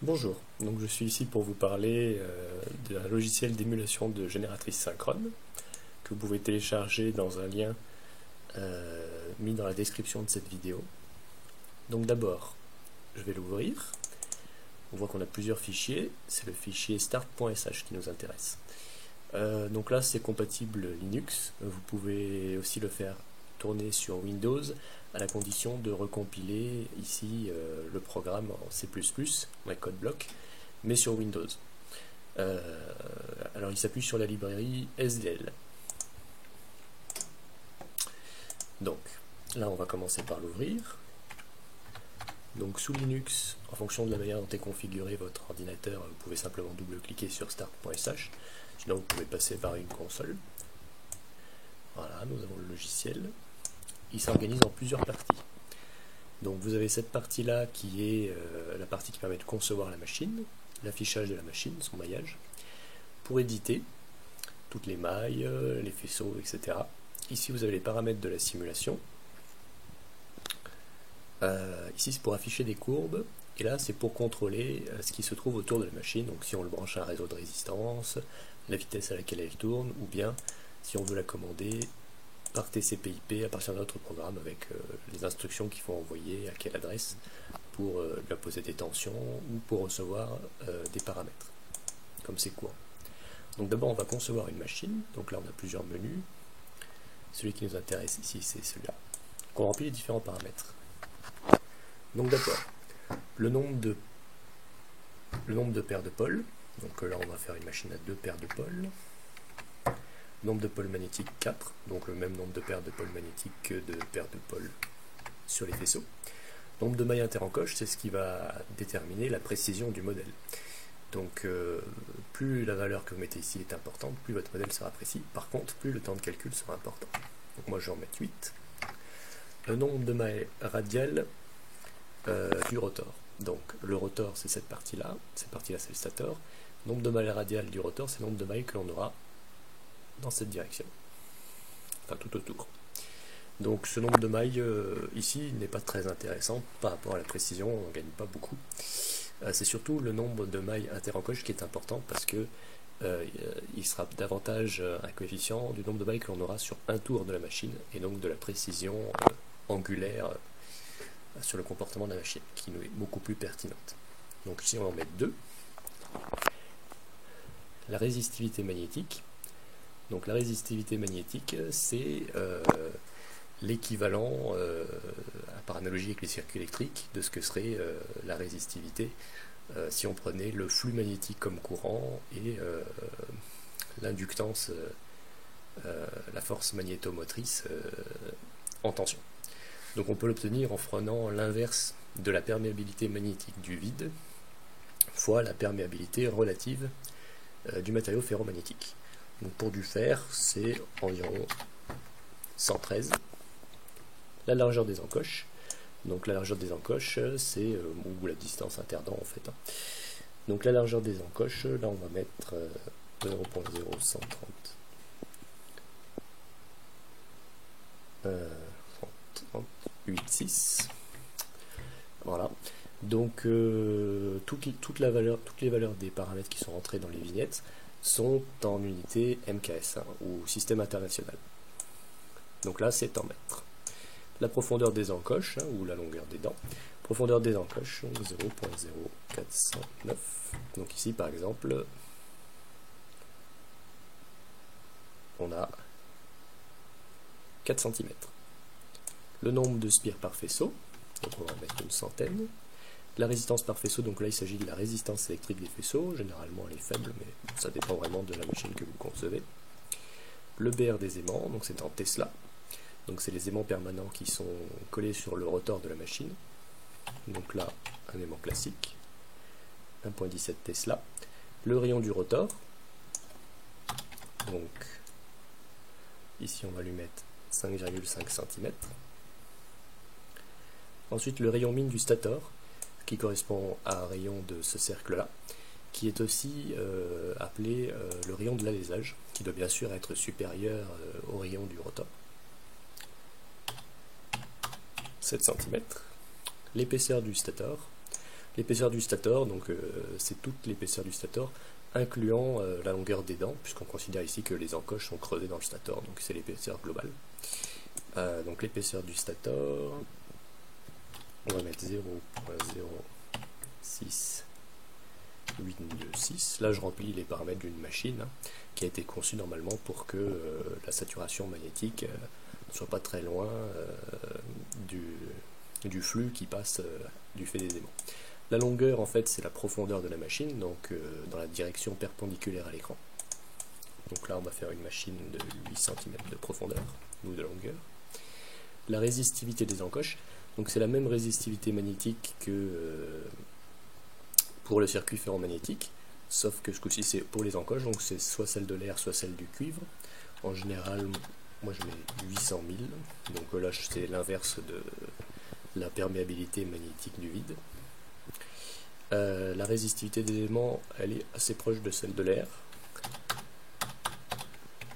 Bonjour, donc je suis ici pour vous parler d'un logiciel d'émulation de génératrice synchrone que vous pouvez télécharger dans un lien mis dans la description de cette vidéo. Donc d'abord, je vais l'ouvrir. On voit qu'on a plusieurs fichiers, c'est le fichier start.sh qui nous intéresse. Donc là c'est compatible Linux, vous pouvez aussi le faire tourner sur Windows à la condition de recompiler ici le programme en C++, en code block, mais sur Windows. Alors il s'appuie sur la librairie SDL. Donc là on va commencer par l'ouvrir. Donc sous Linux, en fonction de la manière dont est configuré votre ordinateur, vous pouvez simplement double-cliquer sur start.sh. Sinon vous pouvez passer par une console. Voilà, nous avons le logiciel. Il s'organise en plusieurs parties. Donc vous avez cette partie-là qui est la partie qui permet de concevoir la machine, l'affichage de la machine, son maillage, pour éditer toutes les mailles, les faisceaux, etc. Ici vous avez les paramètres de la simulation. Ici c'est pour afficher des courbes, et là c'est pour contrôler ce qui se trouve autour de la machine, donc si on le branche à un réseau de résistance, la vitesse à laquelle elle tourne, ou bien si on veut la commander par TCP/IP à partir d'un autre programme avec les instructions qu'il faut envoyer à quelle adresse pour lui imposer des tensions ou pour recevoir des paramètres, comme c'est courant. Donc d'abord on va concevoir une machine, donc là on a plusieurs menus. Celui qui nous intéresse ici c'est celui-là. On remplit les différents paramètres. Donc d'abord, le nombre de paires de pôles, donc là on va faire une machine à 2 paires de pôles. Nombre de pôles magnétiques 4, donc le même nombre de paires de pôles magnétiques que de paires de pôles sur les faisceaux. Nombre de mailles interencoches, c'est ce qui va déterminer la précision du modèle. Donc plus la valeur que vous mettez ici est importante, plus votre modèle sera précis. Par contre, plus le temps de calcul sera important. Donc moi je vais en mettre 8. Le nombre de mailles radiales du rotor. Donc le rotor c'est cette partie-là c'est le stator. Nombre de mailles radiales du rotor, c'est le nombre de mailles que l'on aura dans cette direction, enfin tout autour. Donc ce nombre de mailles ici n'est pas très intéressant par rapport à la précision, on n'en gagne pas beaucoup. C'est surtout le nombre de mailles interencoches qui est important parce que il sera davantage un coefficient du nombre de mailles que l'on aura sur un tour de la machine et donc de la précision angulaire sur le comportement de la machine qui nous est beaucoup plus pertinente. Donc ici on va en mettre 2. La résistivité magnétique. Donc la résistivité magnétique, c'est l'équivalent, par analogie avec les circuits électriques, de ce que serait la résistivité si on prenait le flux magnétique comme courant et l'inductance, la force magnétomotrice en tension. Donc on peut l'obtenir en prenant l'inverse de la perméabilité magnétique du vide fois la perméabilité relative du matériau ferromagnétique. Donc pour du fer, c'est environ 113. La largeur des encoches. Donc la largeur des encoches, c'est ou la distance interdent en fait. Donc la largeur des encoches, là on va mettre 0.0130. 138,6. Voilà. Donc toutes les valeurs des paramètres qui sont rentrés dans les vignettes sont en unité MKS ou système international. Donc là c'est en mètres. La profondeur des encoches ou la longueur des dents. Profondeur des encoches 0.0409. Donc ici par exemple on a 4 cm. Le nombre de spires par faisceau, donc on va en mettre une centaine. La résistance par faisceau, donc là il s'agit de la résistance électrique des faisceaux, généralement elle est faible, mais ça dépend vraiment de la machine que vous concevez. Le BR des aimants, donc c'est en Tesla, donc c'est les aimants permanents qui sont collés sur le rotor de la machine. Donc là, un aimant classique, 1.17 Tesla. Le rayon du rotor, donc ici on va lui mettre 5,5 cm. Ensuite le rayon mine du stator, qui correspond à un rayon de ce cercle-là, qui est aussi appelé le rayon de l'alésage, qui doit bien sûr être supérieur au rayon du rotor. 7 cm. L'épaisseur du stator, L'épaisseur du stator, donc c'est toute l'épaisseur du stator, incluant la longueur des dents, puisqu'on considère ici que les encoches sont creusées dans le stator, donc c'est l'épaisseur globale. Donc l'épaisseur du stator, on va mettre 0.068226. Là je remplis les paramètres d'une machine qui a été conçue normalement pour que la saturation magnétique ne soit pas très loin du flux qui passe du fait des aimants. La longueur, en fait, c'est la profondeur de la machine, donc dans la direction perpendiculaire à l'écran. Donc là, on va faire une machine de 8 cm de profondeur, ou de longueur. La résistivité des encoches, donc c'est la même résistivité magnétique que pour le circuit ferromagnétique, sauf que ce coup-ci, c'est pour les encoches, donc c'est soit celle de l'air, soit celle du cuivre. En général, moi je mets 800 000, donc là, c'est l'inverse de la perméabilité magnétique du vide. La résistivité des aimants, elle est assez proche de celle de l'air.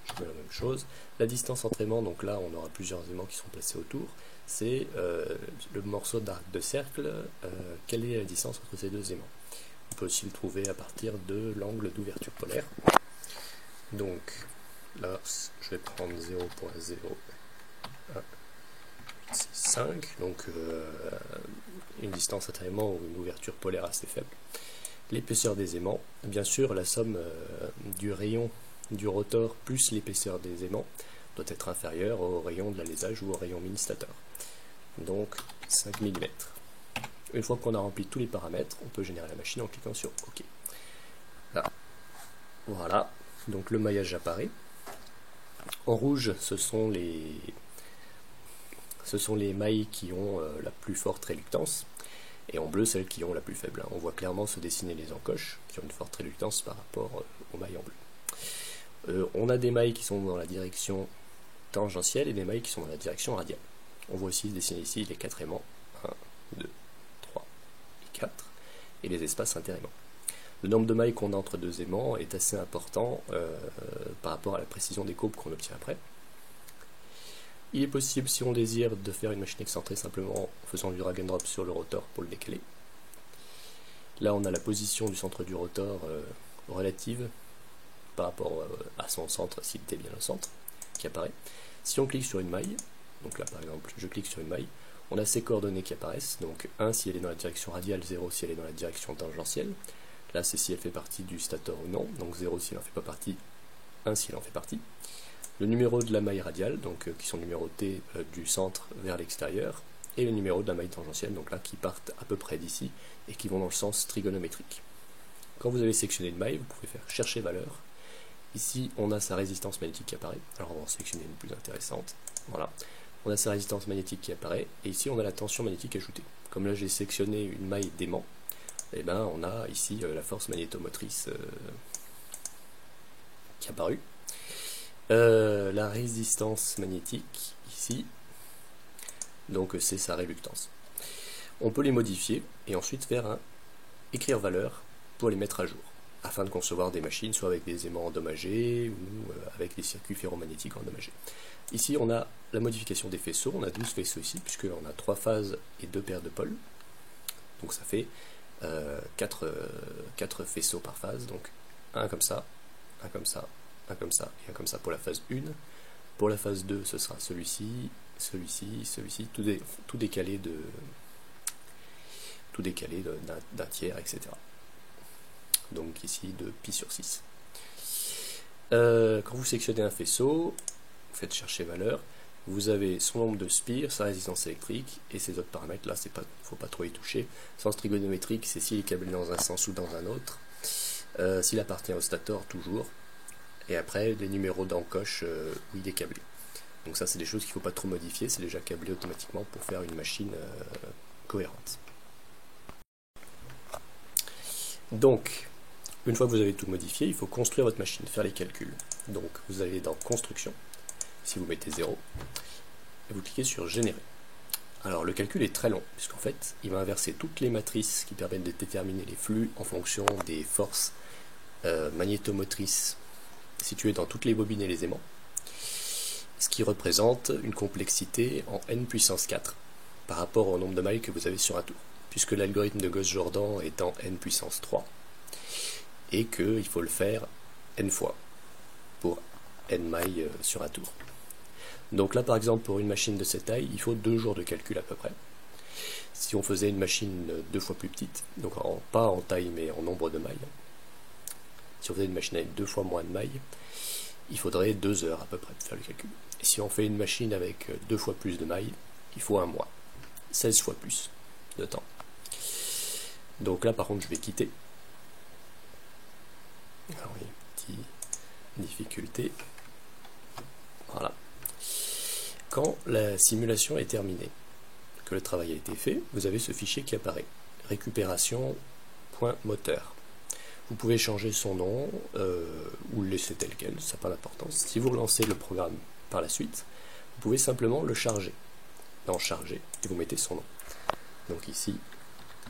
Je mets la même chose. La distance entre aimants, donc là on aura plusieurs aimants qui sont placés autour, c'est le morceau d'arc de cercle, quelle est la distance entre ces deux aimants. On peut aussi le trouver à partir de l'angle d'ouverture polaire. Donc là je vais prendre 0.0165, donc une distance entre aimants ou une ouverture polaire assez faible. L'épaisseur des aimants, bien sûr la somme du rayon du rotor plus l'épaisseur des aimants doit être inférieure au rayon de l'alésage ou au rayon mini-stator. Donc 5 mm. Une fois qu'on a rempli tous les paramètres, on peut générer la machine en cliquant sur OK. Là. Voilà, donc le maillage apparaît. En rouge, ce sont les mailles qui ont la plus forte réluctance, et en bleu, celles qui ont la plus faible. On voit clairement se dessiner les encoches qui ont une forte réluctance par rapport aux mailles en bleu. On a des mailles qui sont dans la direction tangentielle et des mailles qui sont dans la direction radiale. On voit aussi se dessiner ici les 4 aimants, 1, 2, 3 et 4, et les espaces interaimants. Le nombre de mailles qu'on a entre deux aimants est assez important par rapport à la précision des courbes qu'on obtient après. Il est possible, si on désire, de faire une machine excentrée simplement en faisant du drag and drop sur le rotor pour le décaler. Là, on a la position du centre du rotor relative par rapport à son centre, s'il était bien le centre, qui apparaît. Si on clique sur une maille, donc là par exemple, je clique sur une maille, on a ces coordonnées qui apparaissent, donc 1 si elle est dans la direction radiale, 0 si elle est dans la direction tangentielle. Là, c'est si elle fait partie du stator ou non, donc 0 si elle n'en fait pas partie, 1 si elle en fait partie. Le numéro de la maille radiale, donc qui sont numérotés du centre vers l'extérieur, et le numéro de la maille tangentielle, donc là qui partent à peu près d'ici et qui vont dans le sens trigonométrique. Quand vous avez sectionné une maille, vous pouvez faire chercher valeur. Ici, on a sa résistance magnétique qui apparaît. Alors on va en sélectionner une plus intéressante. Voilà. On a sa résistance magnétique qui apparaît, et ici on a la tension magnétique ajoutée. Comme là j'ai sélectionné une maille d'aimant, et ben on a ici la force magnétomotrice qui est apparue. La résistance magnétique ici, donc c'est sa réluctance. On peut les modifier et ensuite faire un écrire valeur pour les mettre à jour, afin de concevoir des machines soit avec des aimants endommagés ou avec des circuits ferromagnétiques endommagés. Ici on a la modification des faisceaux, on a 12 faisceaux ici, puisqu'on a 3 phases et 2 paires de pôles, donc ça fait 4 faisceaux par phase, donc un comme ça, un comme ça, un comme ça et un comme ça pour la phase 1. Pour la phase 2, ce sera celui-ci, celui-ci, celui-ci, tout décalé d'un tiers, etc. Donc ici de pi sur 6. Quand vous sélectionnez un faisceau, vous faites chercher valeur, vous avez son nombre de spires, sa résistance électrique et ces autres paramètres là, il ne faut pas trop y toucher. Sens trigonométrique, c'est s'il est câblé dans un sens ou dans un autre, s'il appartient au stator toujours, et après les numéros d'encoche où il est câblé. Donc ça c'est des choses qu'il ne faut pas trop modifier, c'est déjà câblé automatiquement pour faire une machine cohérente. Donc, une fois que vous avez tout modifié, il faut construire votre machine, faire les calculs. Donc vous allez dans construction, si vous mettez 0, et vous cliquez sur générer. Alors le calcul est très long, puisqu'en fait il va inverser toutes les matrices qui permettent de déterminer les flux en fonction des forces magnétomotrices situées dans toutes les bobines et les aimants, ce qui représente une complexité en n puissance 4 par rapport au nombre de mailles que vous avez sur un tour. puisque l'algorithme de Gauss-Jordan est en n puissance 3, et qu'il faut le faire n fois, pour n mailles sur un tour. Donc là, par exemple, pour une machine de cette taille, il faut 2 jours de calcul à peu près. Si on faisait une machine 2 fois plus petite, donc pas en taille mais en nombre de mailles, si on faisait une machine avec 2 fois moins de mailles, il faudrait 2 heures à peu près de faire le calcul. Et si on fait une machine avec 2 fois plus de mailles, il faut 1 mois, 16 fois plus de temps. Donc là, par contre, je vais quitter. Alors oui, petite difficulté. Voilà. Quand la simulation est terminée, que le travail a été fait, vous avez ce fichier qui apparaît, récupération.moteur. Vous pouvez changer son nom ou le laisser tel quel, ça n'a pas d'importance. Si vous relancez le programme par la suite, vous pouvez simplement le charger, dans charger, et vous mettez son nom. Donc ici,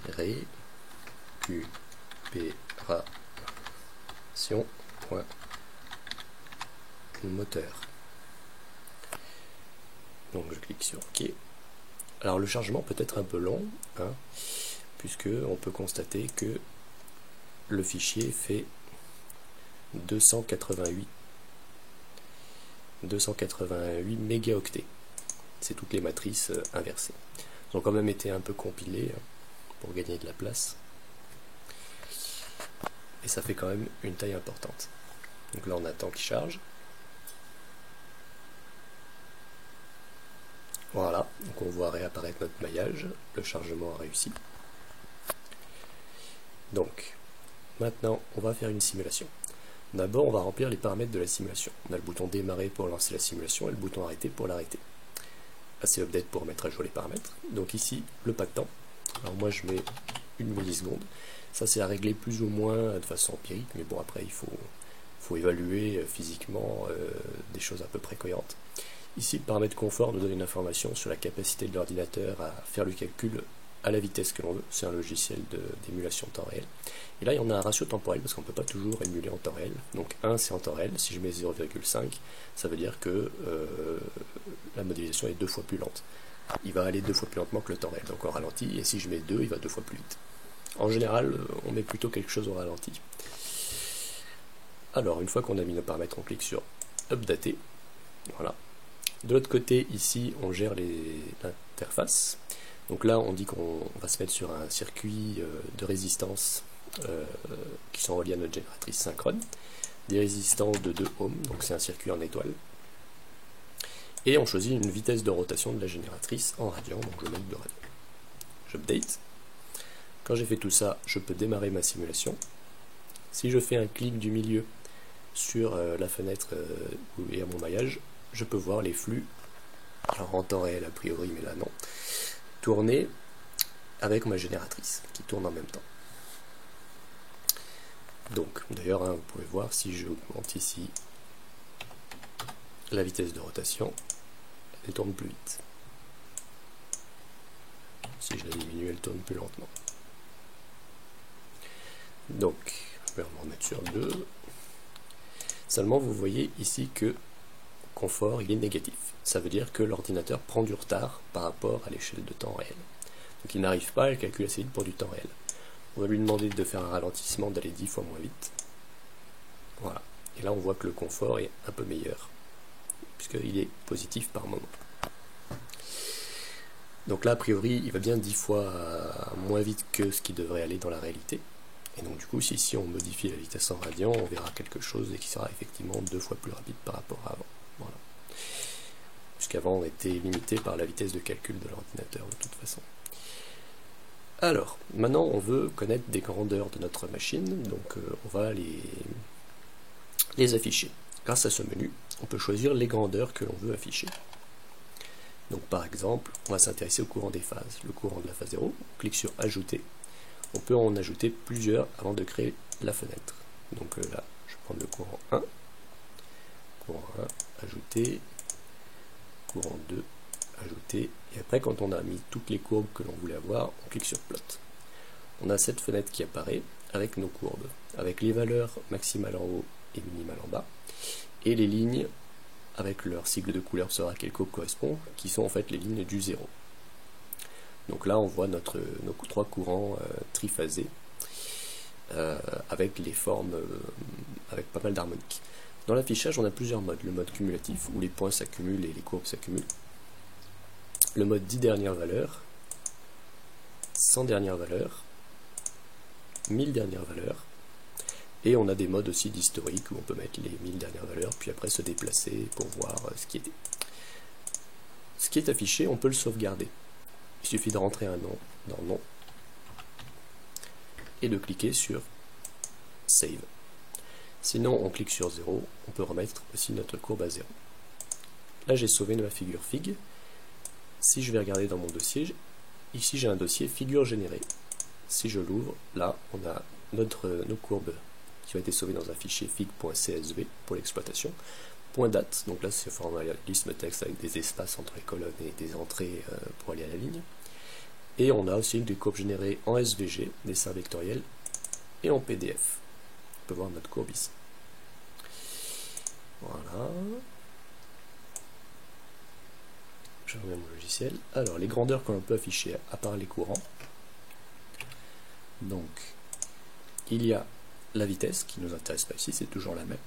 récupération.moteur. Donc je clique sur OK. Alors le chargement peut être un peu long, puisque on peut constater que le fichier fait 288 mégaoctets. C'est toutes les matrices inversées. Ils ont quand même été un peu compilés pour gagner de la place. Et ça fait quand même une taille importante. Donc là on attend qu'il charge. Voilà, donc on voit réapparaître notre maillage, le chargement a réussi. Donc, maintenant, on va faire une simulation. D'abord, on va remplir les paramètres de la simulation. On a le bouton démarrer pour lancer la simulation et le bouton arrêter pour l'arrêter. AC update pour mettre à jour les paramètres. Donc ici, le pas de temps. Alors moi, je mets 1 milliseconde. Ça, c'est à régler plus ou moins de façon empirique, mais bon, après, il faut évaluer physiquement des choses à peu près cohérentes. Ici, le paramètre confort nous donne une information sur la capacité de l'ordinateur à faire le calcul à la vitesse que l'on veut. C'est un logiciel d'émulation temps réel. Et là, il y en a un ratio temporel parce qu'on ne peut pas toujours émuler en temps réel. Donc 1, c'est en temps réel. Si je mets 0,5, ça veut dire que la modélisation est 2 fois plus lente. Il va aller 2 fois plus lentement que le temps réel, donc on ralentit. Et si je mets 2, il va 2 fois plus vite. En général, on met plutôt quelque chose au ralenti. Alors, une fois qu'on a mis nos paramètres, on clique sur Updater. Voilà. De l'autre côté, ici, on gère l'interface. Donc là, on dit qu'on va se mettre sur un circuit de résistance qui sont reliés à notre génératrice synchrone. Des résistances de 2 ohms, donc c'est un circuit en étoile. Et on choisit une vitesse de rotation de la génératrice en radians, donc je mets 2 radians. J'update. Quand j'ai fait tout ça, je peux démarrer ma simulation. Si je fais un clic du milieu sur la fenêtre où est mon maillage, je peux voir les flux, alors en temps réel a priori, mais là non, tourner avec ma génératrice, qui tourne en même temps. Donc, d'ailleurs, vous pouvez voir, si je augmente ici la vitesse de rotation, elle tourne plus vite. Si je la diminue, elle tourne plus lentement. Donc, je vais me remettre sur 2. Seulement, vous voyez ici que confort, il est négatif. Ça veut dire que l'ordinateur prend du retard par rapport à l'échelle de temps réel. Donc il n'arrive pas à le calculer assez vite pour du temps réel. On va lui demander de faire un ralentissement, d'aller 10 fois moins vite. Voilà. Et là on voit que le confort est un peu meilleur, puisqu'il est positif par moment. Donc là, a priori, il va bien 10 fois moins vite que ce qui devrait aller dans la réalité. Et donc du coup, si on modifie la vitesse en radians, on verra quelque chose et qui sera effectivement 2 fois plus rapide par rapport à avant. Voilà. Puisqu'avant on était limité par la vitesse de calcul de l'ordinateur de toute façon. Alors, maintenant on veut connaître des grandeurs de notre machine, donc on va les afficher. Grâce à ce menu, on peut choisir les grandeurs que l'on veut afficher. Donc par exemple, on va s'intéresser au courant des phases. Le courant de la phase 0, on clique sur Ajouter. On peut en ajouter plusieurs avant de créer la fenêtre. Donc là, je vais prendre le courant 1. Courant 1, ajouter. Courant 2, ajouter. Et après, quand on a mis toutes les courbes que l'on voulait avoir, on clique sur Plot. On a cette fenêtre qui apparaît avec nos courbes, avec les valeurs maximales en haut et minimales en bas, et les lignes avec leur sigle de couleur, saura à quelle courbe correspond, qui sont en fait les lignes du 0. Donc là on voit nos trois courants triphasés avec les formes, avec pas mal d'harmoniques. Dans l'affichage on a plusieurs modes, le mode cumulatif où les points s'accumulent et les courbes s'accumulent, le mode 10 dernières valeurs, 100 dernières valeurs, 1000 dernières valeurs, et on a des modes aussi d'historique où on peut mettre les 1000 dernières valeurs, puis après se déplacer pour voir ce qui est affiché. On peut le sauvegarder. Il suffit de rentrer un nom dans nom et de cliquer sur Save. Sinon, on clique sur 0, on peut remettre aussi notre courbe à 0. Là, j'ai sauvé ma figure fig. Si je vais regarder dans mon dossier, ici j'ai un dossier figure générée. Si je l'ouvre, là, on a nos courbes qui ont été sauvées dans un fichier fig.csv pour l'exploitation. Point date, donc là c'est formalisme texte avec des espaces entre les colonnes et des entrées pour aller à la ligne. Et on a aussi des courbes générées en SVG, dessin vectoriel, et en PDF. On peut voir notre courbe ici. Voilà. Je remets mon logiciel. Alors, les grandeurs que l'on peut afficher, à part les courants. Donc, il y a la vitesse, qui ne nous intéresse pas ici, c'est toujours la même.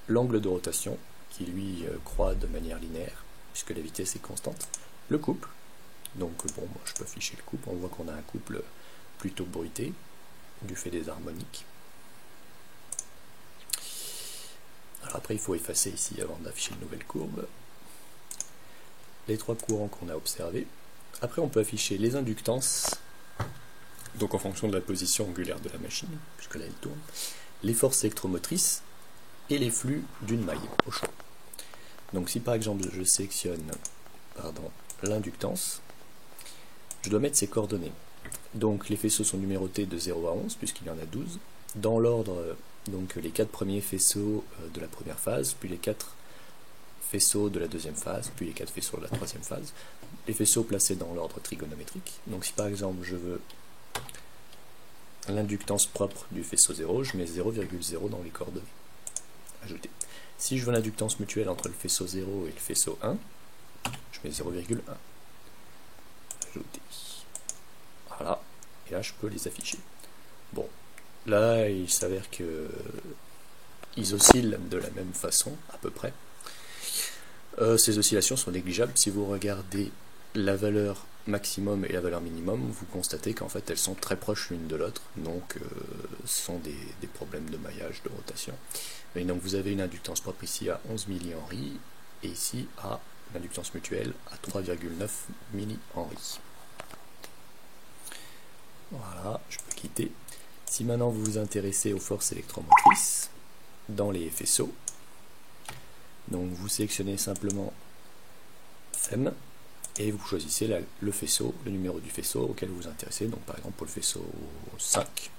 L'angle de rotation, qui lui croît de manière linéaire, puisque la vitesse est constante. Le couple, donc bon, moi je peux afficher le couple, on voit qu'on a un couple plutôt bruité, du fait des harmoniques. Alors après il faut effacer ici avant d'afficher une nouvelle courbe. Les trois courants qu'on a observés. Après on peut afficher les inductances, donc en fonction de la position angulaire de la machine, puisque là elle tourne, les forces électromotrices, et les flux d'une maille au choix. Donc si par exemple je sélectionne l'inductance, je dois mettre ses coordonnées. Donc les faisceaux sont numérotés de 0 à 11 puisqu'il y en a 12. Dans l'ordre, donc les 4 premiers faisceaux de la première phase, puis les 4 faisceaux de la deuxième phase, puis les 4 faisceaux de la troisième phase. Les faisceaux placés dans l'ordre trigonométrique. Donc si par exemple je veux l'inductance propre du faisceau 0, je mets 0,0 dans les coordonnées. Ajouter. Si je veux l'inductance mutuelle entre le faisceau 0 et le faisceau 1, je mets 0,1. Ajouter. Voilà. Et là, je peux les afficher. Bon. Là, il s'avère que ils oscillent de la même façon, à peu près. Ces oscillations sont négligeables. Si vous regardez la valeur maximum et la valeur minimum, vous constatez qu'en fait, elles sont très proches l'une de l'autre. Donc, ce sont des problèmes de maillage, de rotation. Et donc vous avez une inductance propre ici à 11 millihenry et ici à l'inductance mutuelle à 3,9 millihenry. Voilà, je peux quitter. Si maintenant vous vous intéressez aux forces électromotrices dans les faisceaux, donc vous sélectionnez simplement FEM et vous choisissez le faisceau, le numéro du faisceau auquel vous vous intéressez. Donc par exemple pour le faisceau 5.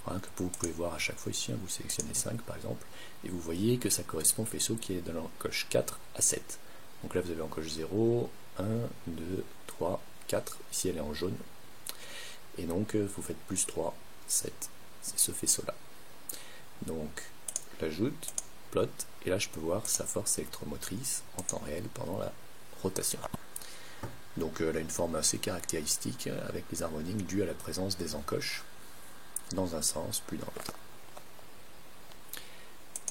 Voilà, que vous pouvez voir à chaque fois ici, vous sélectionnez 5 par exemple, et vous voyez que ça correspond au faisceau qui est dans l'encoche 4 à 7. Donc là vous avez encoche 0, 1, 2, 3, 4, ici elle est en jaune, et donc vous faites plus 3, 7, c'est ce faisceau là. Donc j'ajoute, plot, et là je peux voir sa force électromotrice en temps réel pendant la rotation. Donc elle a une forme assez caractéristique avec les harmoniques dues à la présence des encoches dans un sens, puis dans l'autre.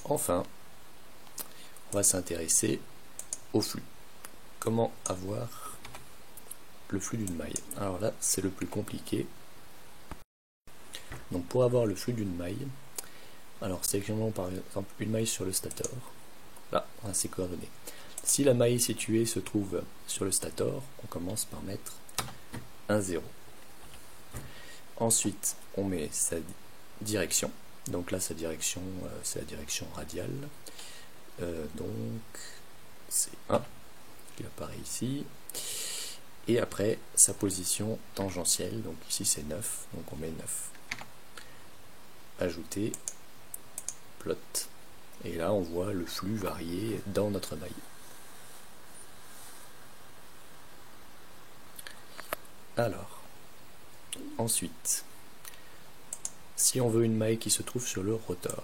Enfin, on va s'intéresser au flux. Comment avoir le flux d'une maille? Alors là, c'est le plus compliqué. Donc pour avoir le flux d'une maille, alors sélectionnons par exemple une maille sur le stator. Là, on a ses coordonnées. Si la maille située se trouve sur le stator, on commence par mettre un 0. Ensuite, on met sa direction. Donc là, sa direction, c'est la direction radiale. Donc, c'est 1 qui apparaît ici. Et après, sa position tangentielle. Donc ici, c'est 9. Donc on met 9. Ajouter, plot. Et là, on voit le flux varier dans notre maille. Alors, ensuite, si on veut une maille qui se trouve sur le rotor,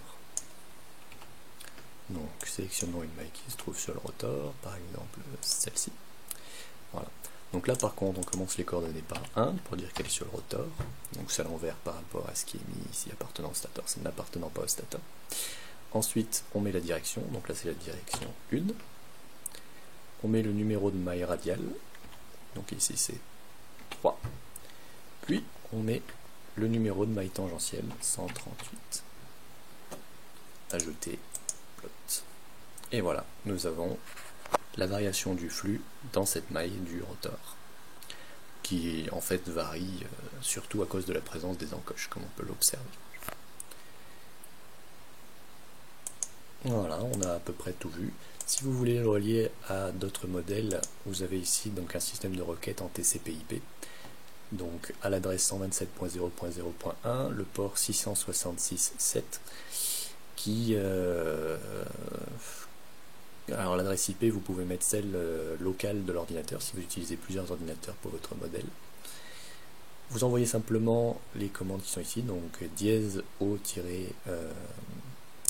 donc sélectionnons une maille qui se trouve sur le rotor, par exemple celle-ci. Voilà. Donc là par contre on commence les coordonnées par 1 pour dire qu'elle est sur le rotor, donc c'est à l'envers par rapport à ce qui est mis ici appartenant au stator, c'est n'appartenant pas au stator. Ensuite on met la direction, donc là c'est la direction 1, on met le numéro de maille radiale, donc ici c'est 3, puis on met le numéro de maille tangentielle 138, ajouter plot, et voilà, nous avons la variation du flux dans cette maille du rotor, qui en fait varie surtout à cause de la présence des encoches, comme on peut l'observer. Voilà, on a à peu près tout vu. Si vous voulez le relier à d'autres modèles, vous avez ici donc un système de requête en TCP/IP, donc à l'adresse 127.0.0.1, le port 666.7, qui alors l'adresse IP, vous pouvez mettre celle locale de l'ordinateur si vous utilisez plusieurs ordinateurs pour votre modèle. Vous envoyez simplement les commandes qui sont ici, donc dièse O-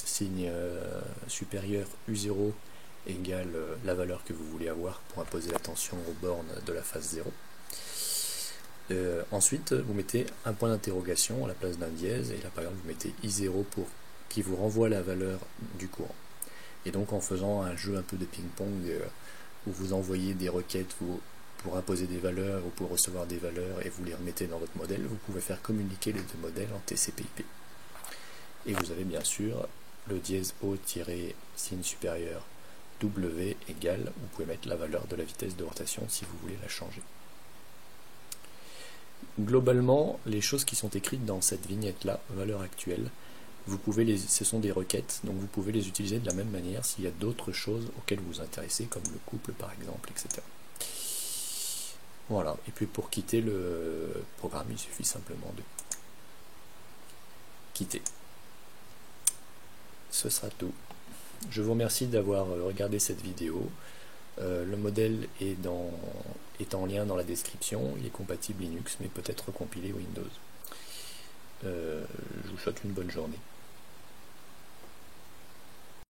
signe supérieur U0 égale la valeur que vous voulez avoir pour imposer la tension aux bornes de la phase 0. Ensuite, vous mettez un point d'interrogation à la place d'un dièse, et là par exemple vous mettez I0 pour qui vous renvoie la valeur du courant. Et donc en faisant un jeu un peu de ping-pong où vous envoyez des requêtes pour imposer des valeurs ou pour recevoir des valeurs et vous les remettez dans votre modèle, vous pouvez faire communiquer les deux modèles en TCP/IP. Et vous avez bien sûr le dièse O- signe supérieur W égale, vous pouvez mettre la valeur de la vitesse de rotation si vous voulez la changer. Globalement, les choses qui sont écrites dans cette vignette-là, valeur actuelle, ce sont des requêtes, donc vous pouvez les utiliser de la même manière s'il y a d'autres choses auxquelles vous vous intéressez, comme le couple par exemple, etc. Voilà, et puis pour quitter le programme, il suffit simplement de quitter. Ce sera tout. Je vous remercie d'avoir regardé cette vidéo. Le modèle est en lien dans la description, il est compatible Linux, mais peut être compilé Windows. Je vous souhaite une bonne journée.